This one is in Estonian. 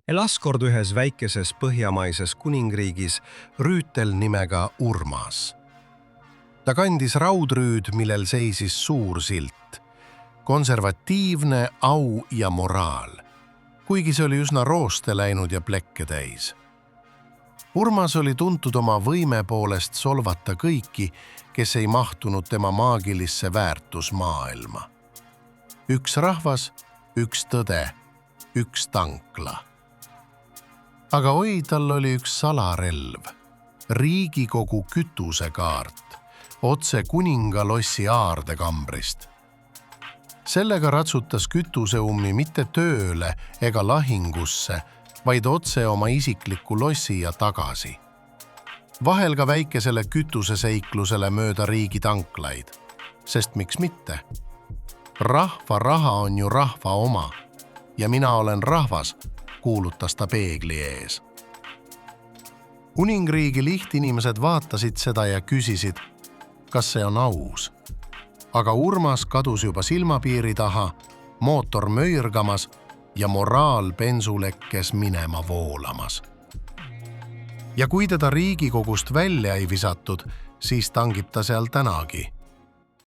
Elas kord ühes väikeses põhjamaises kuningriigis rüütel nimega Urmas. Ta kandis raudrüüd, millel seisis suur silt. Konservatiivne, au ja moraal, kuigi see oli üsna rooste läinud ja plekke täis. Urmas oli tuntud oma võime poolest solvata kõiki, kes ei mahtunud tema maagilisse väärtusmaailma. Üks rahvas, üks tõde, üks tankla. Aga oi, tal oli üks salarelv, Riigikogu kütusekaart, otse kuningalossi aardekambrist. Sellega ratsutas kütuseummi mitte tööle ega lahingusse, vaid otse oma isikliku lossi ja tagasi. Vahel ka väikesele kütuseseiklusele mööda riigi tanklaid, sest miks mitte? Rahva raha on ju rahva oma ja mina olen rahvas, kuulutas ta peegli ees. Kuningriigi lihtinimesed vaatasid seda ja küsisid, kas see on aus. Aga Urmas kadus juba silmapiiri taha, mootor möirgamas ja moraal bensulekkes minema voolamas. Ja kui teda Riigikogust välja ei visatud, siis tangib ta seal tänagi.